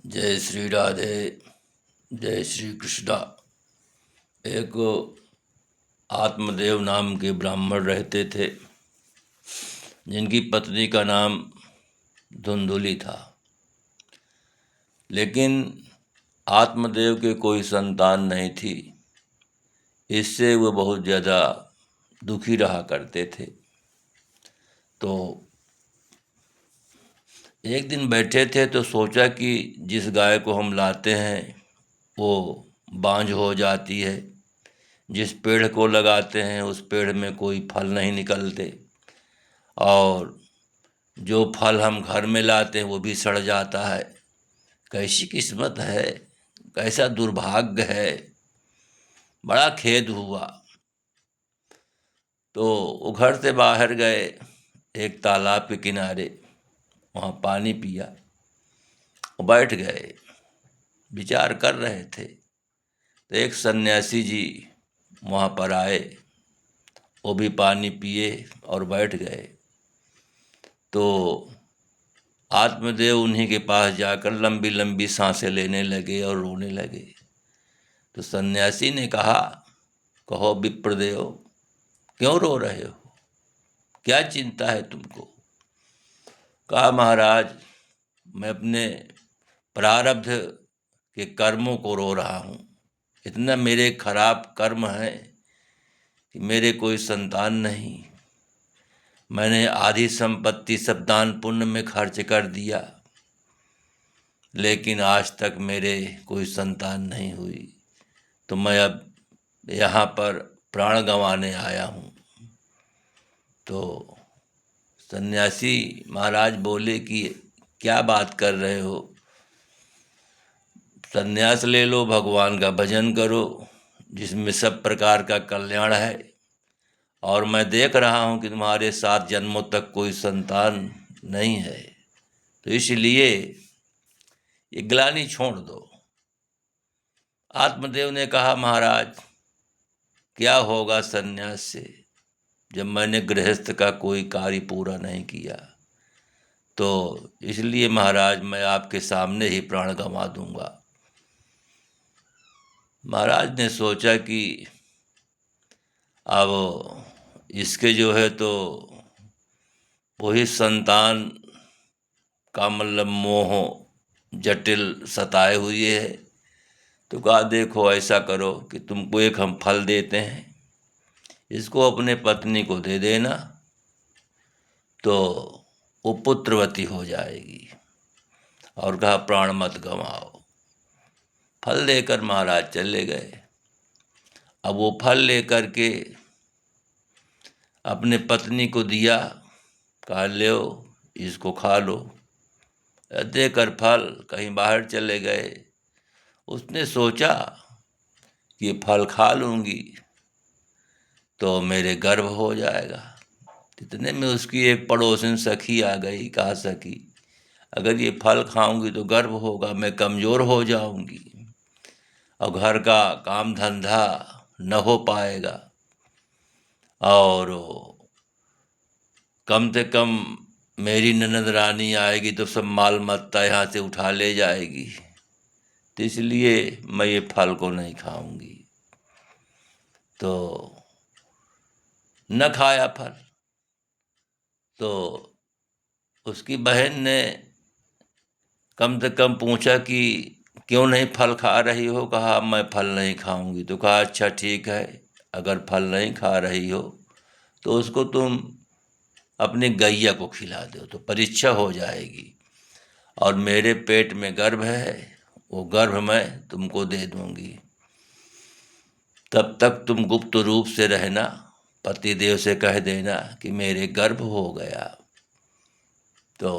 जय श्री राधे। जय श्री कृष्णा। एक आत्मदेव नाम के ब्राह्मण रहते थे, जिनकी पत्नी का नाम धुंधुली था। लेकिन आत्मदेव के कोई संतान नहीं थी। इससे वो बहुत ज़्यादा दुखी रहा करते थे। तो एक दिन बैठे थे तो सोचा कि जिस गाय को हम लाते हैं वो बांझ हो जाती है, जिस पेड़ को लगाते हैं उस पेड़ में कोई फल नहीं निकलते, और जो फल हम घर में लाते हैं वो भी सड़ जाता है। कैसी किस्मत है, कैसा दुर्भाग्य है। बड़ा खेद हुआ। तो वो घर से बाहर गए, एक तालाब के किनारे, वहाँ पानी पिया, बैठ गए, विचार कर रहे थे। तो एक सन्यासी जी वहाँ पर आए, वो भी पानी पिए और बैठ गए। तो आत्मदेव उन्हीं के पास जाकर लंबी लंबी सांसें लेने लगे और रोने लगे। तो सन्यासी ने कहा, कहो विप्रदेव, क्यों रो रहे हो, क्या चिंता है तुमको? कहा, महाराज, मैं अपने प्रारब्ध के कर्मों को रो रहा हूँ। इतना मेरे खराब कर्म हैं कि मेरे कोई संतान नहीं। मैंने आधी संपत्ति सब दान पुण्य में खर्च कर दिया, लेकिन आज तक मेरे कोई संतान नहीं हुई। तो मैं अब यहाँ पर प्राण गंवाने आया हूँ। तो सन्यासी महाराज बोले कि क्या बात कर रहे हो? सन्यास ले लो, भगवान का भजन करो, जिसमें सब प्रकार का कल्याण है। और मैं देख रहा हूँ कि तुम्हारे 7 जन्मों तक कोई संतान नहीं है, तो इसलिए ये ग्लानि छोड़ दो। आत्मदेव ने कहा, महाराज, क्या होगा सन्यास से, जब मैंने गृहस्थ का कोई कार्य पूरा नहीं किया। तो इसलिए महाराज मैं आपके सामने ही प्राण गंवा दूंगा। महाराज ने सोचा कि अब इसके जो है तो वही संतान का मतलब मोह जटिल सताए हुए है। तो कहा, देखो ऐसा करो कि तुमको एक हम फल देते हैं, इसको अपने पत्नी को दे देना, तो वो पुत्रवती हो जाएगी। और कहा, प्राण मत गंवाओ। फल लेकर महाराज चले गए। अब वो फल लेकर के अपने पत्नी को दिया, कहा, लो इसको खा लो। देकर फल कहीं बाहर चले गए। उसने सोचा कि ये फल खा लूँगी तो मेरे गर्भ हो जाएगा। इतने में उसकी एक पड़ोसन सखी आ गई। कहा, सखी, अगर ये फल खाऊंगी तो गर्भ होगा, मैं कमज़ोर हो जाऊंगी और घर का काम धंधा न हो पाएगा, और कम से कम मेरी ननद रानी आएगी तो सब माल मत्ता यहाँ से उठा ले जाएगी। तो इसलिए मैं ये फल को नहीं खाऊंगी। तो न खाया फल। तो उसकी बहन ने कम से कम पूछा कि क्यों नहीं फल खा रही हो? कहा, मैं फल नहीं खाऊंगी। तो कहा, अच्छा ठीक है, अगर फल नहीं खा रही हो तो उसको तुम अपनी गैया को खिला दो, तो परीक्षा हो जाएगी, और मेरे पेट में गर्भ है, वो गर्भ मैं तुमको दे दूंगी। तब तक तुम गुप्त रूप से रहना, पतिदेव से कह देना कि मेरे गर्भ हो गया। तो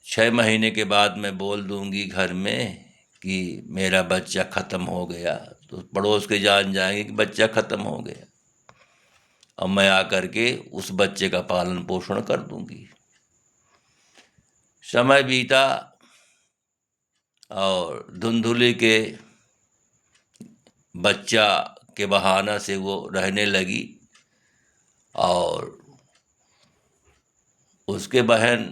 6 महीने के बाद मैं बोल दूंगी घर में कि मेरा बच्चा ख़त्म हो गया, तो पड़ोस के जान जाएंगे कि बच्चा ख़त्म हो गया, और मैं आकर के उस बच्चे का पालन पोषण कर दूंगी। समय बीता और धुंधुली के बच्चा के बहाना से वो रहने लगी, और उसके बहन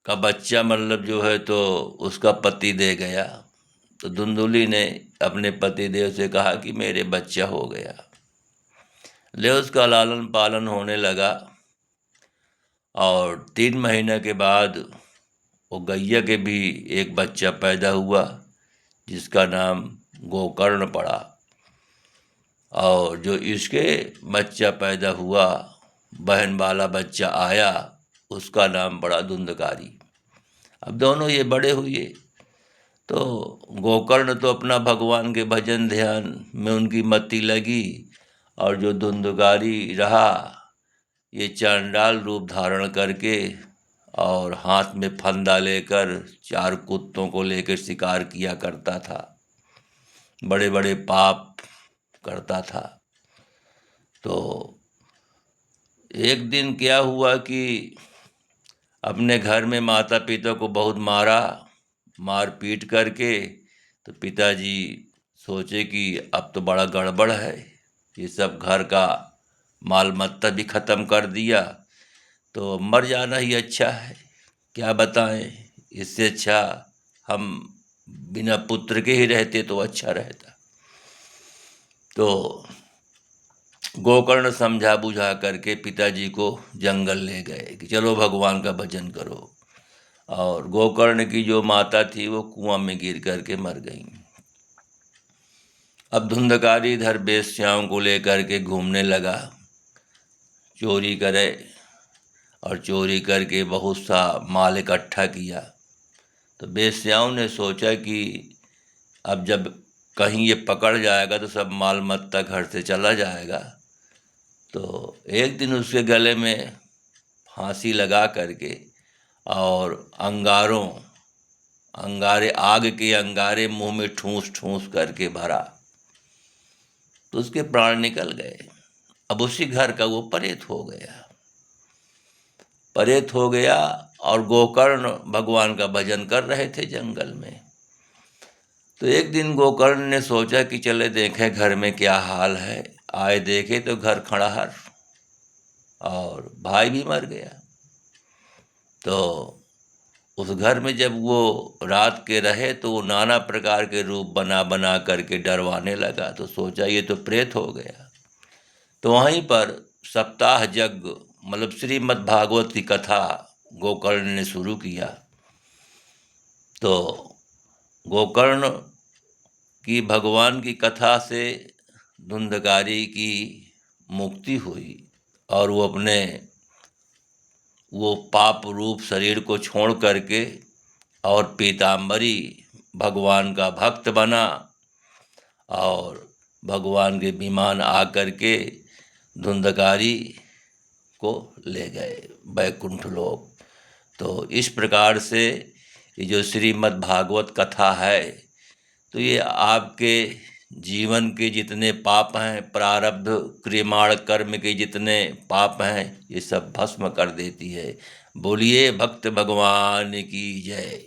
का बच्चा मतलब जो है तो उसका पति दे गया। तो धुंधुली ने अपने पति देव से कहा कि मेरे बच्चा हो गया। ले उसका लालन पालन होने लगा और 3 महीने के बाद वो गैया के भी एक बच्चा पैदा हुआ जिसका नाम गोकर्ण पड़ा। और जो इसके बच्चा पैदा हुआ, बहन वाला बच्चा आया, उसका नाम पड़ा धुंधकारी। अब दोनों ये बड़े हुए तो गोकर्ण तो अपना भगवान के भजन ध्यान में उनकी मति लगी, और जो धुंधकारी रहा ये चांडाल रूप धारण करके और हाथ में फंदा लेकर 4 कुत्तों को लेकर शिकार किया करता था, बड़े बड़े पाप करता था। तो एक दिन क्या हुआ कि अपने घर में माता पिता को बहुत मारा, मार पीट करके। तो पिताजी सोचे कि अब तो बड़ा गड़बड़ है, ये सब घर का माल मत्ता भी ख़त्म कर दिया, तो मर जाना ही अच्छा है। क्या बताएं, इससे अच्छा हम बिना पुत्र के ही रहते तो अच्छा रहता। तो गोकर्ण समझा बुझा करके पिताजी को जंगल ले गए कि चलो भगवान का भजन करो। और गोकर्ण की जो माता थी वो कुआं में गिर करके मर गई। अब धुंधकारी इधर बेश्याओं को लेकर के घूमने लगा, चोरी करे और चोरी करके बहुत सा माल इकट्ठा किया। तो बेश्याओं ने सोचा कि अब जब कहीं ये पकड़ जाएगा तो सब माल मत्ता घर से चला जाएगा। तो एक दिन उसके गले में फांसी लगा करके और अंगारे आग के अंगारे मुंह में ठूस ठूस करके भरा, तो उसके प्राण निकल गए। अब उसी घर का वो प्रेत हो गया और गोकर्ण भगवान का भजन कर रहे थे जंगल में। तो एक दिन गोकर्ण ने सोचा कि चले देखें घर में क्या हाल है। आए देखे तो घर खंडहर और भाई भी मर गया। तो उस घर में जब वो रात के रहे तो वो नाना प्रकार के रूप बना बना करके डरवाने लगा। तो सोचा ये तो प्रेत हो गया। तो वहीं पर सप्ताह यज्ञ मतलब श्रीमद् भागवत की कथा गोकर्ण ने शुरू किया। तो गोकर्ण की भगवान की कथा से धुंधकारी की मुक्ति हुई और वो अपने वो पाप रूप शरीर को छोड़ करके और पीताम्बरी भगवान का भक्त बना और भगवान के विमान आकर के धुंधकारी को ले गए वैकुंठ लोक। तो इस प्रकार से ये जो श्रीमद् भागवत कथा है तो ये आपके जीवन के जितने पाप हैं, प्रारब्ध क्रियमाण कर्म के जितने पाप हैं, ये सब भस्म कर देती है। बोलिए भक्त भगवान की जय।